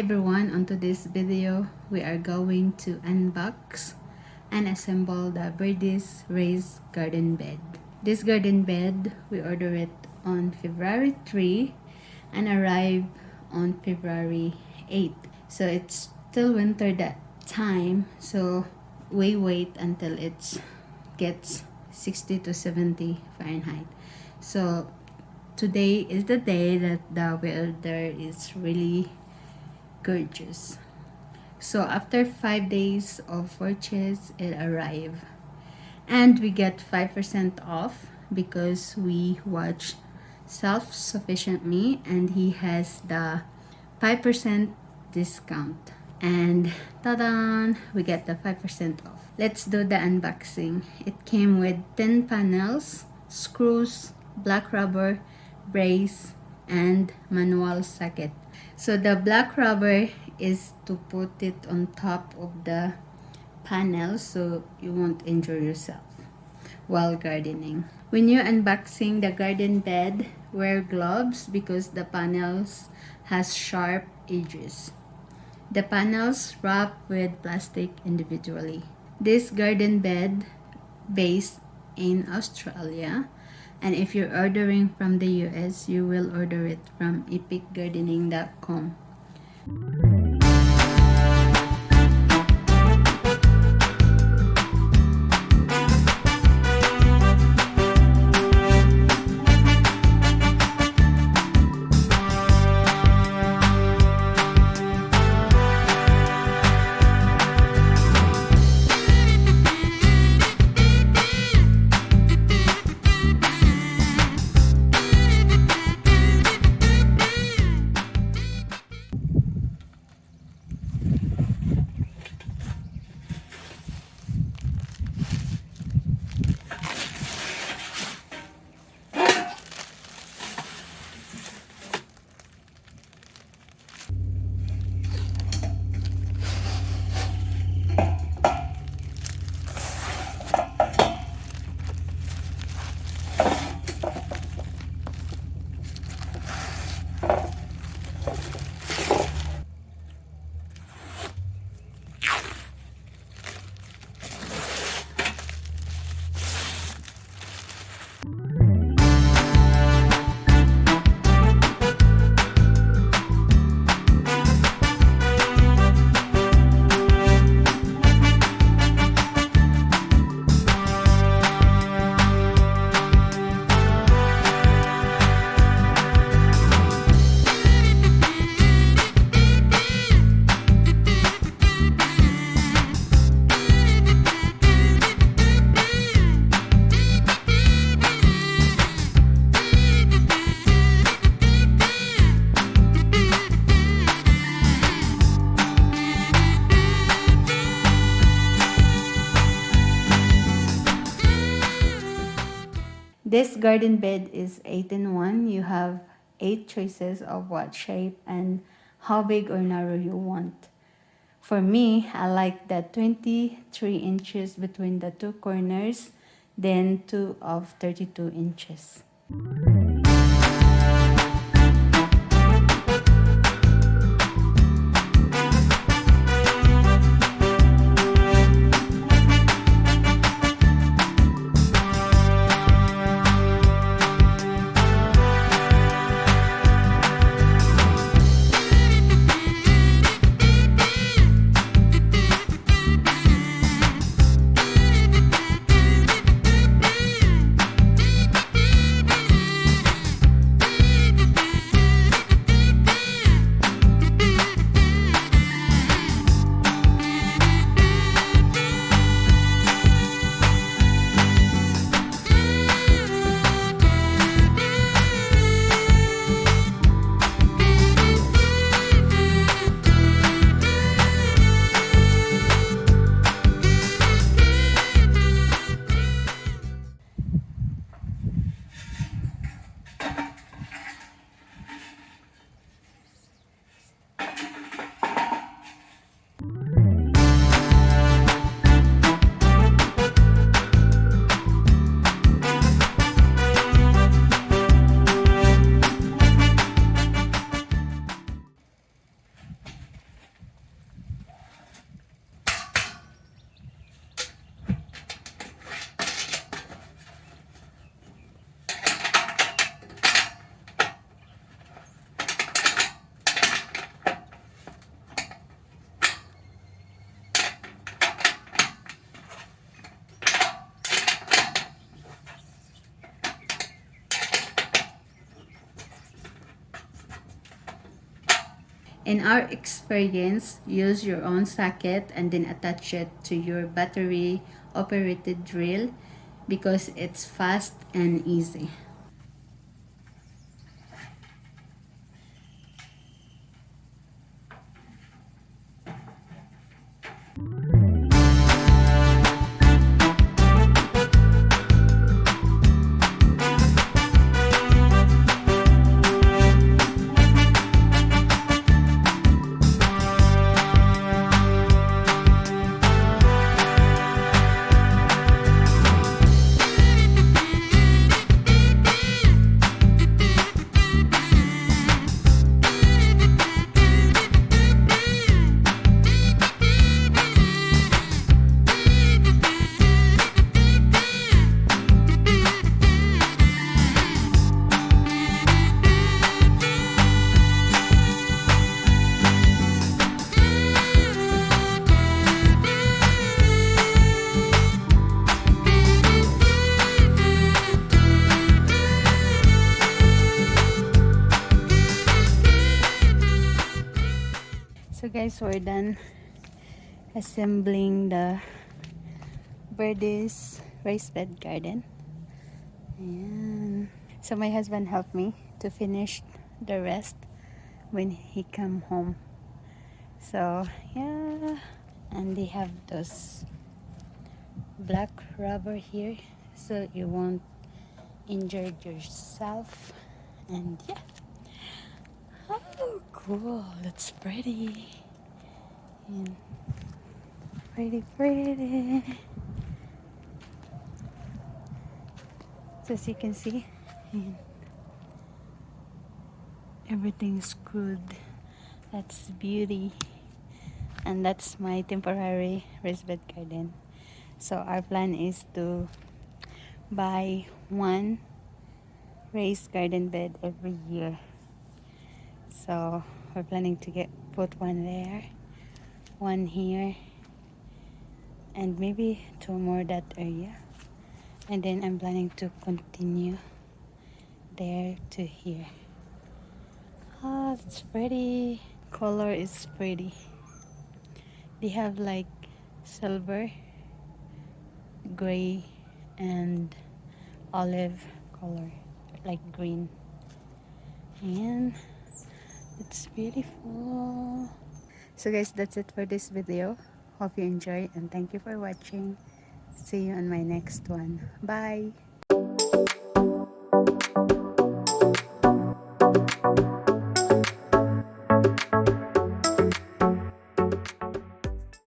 everyone, on today's video we are going to unbox and assemble the Birdies raised garden bed. This garden bed, we ordered it on February 3 and arrived on February 8. So it's still winter that time, so we wait until it gets 60 to 70 Fahrenheit. So today is the day that the weather is really gorgeous. So after 5 days of purchase, it arrived and we get 5% off because we watched Self-Sufficient Me and he has the 5% discount, and ta-da, we get the 5% off. Let's do the unboxing. It came with 10 panels, screws, black rubber, brace, and manual socket. So the black rubber is to put it on top of the panel so you won't injure yourself while gardening. When you're unboxing the garden bed, wear gloves because the panels has sharp edges. The panels wrapped with plastic individually. This garden bed based in Australia, and if you're ordering from the US, you will order it from epicgardening.com. This garden bed is 8-in-1. You have 8 choices of what shape and how big or narrow you want. For me, I like the 23 inches between the 2 corners, then 2 of 32 inches. In our experience, use your own socket and then attach it to your battery operated drill because it's fast and easy. So guys, we're done assembling the Birdies raised bed garden. Ayan. So my husband helped me to finish the rest when he come home. So yeah, and they have those black rubber here so you won't injure yourself. And yeah, oh cool, that's pretty. And pretty. So as you can see, and everything's screwed. That's beauty. And that's my temporary raised bed garden. So our plan is to buy one raised garden bed every year. So we're planning to put one there, one here, and maybe two more that area. And then I'm planning to continue there to here. Oh, it's pretty. Color is pretty. They have like silver, gray, and olive color, like green. And it's beautiful. So guys, that's it for this video. Hope you enjoy and thank you for watching. See you on my next one. Bye.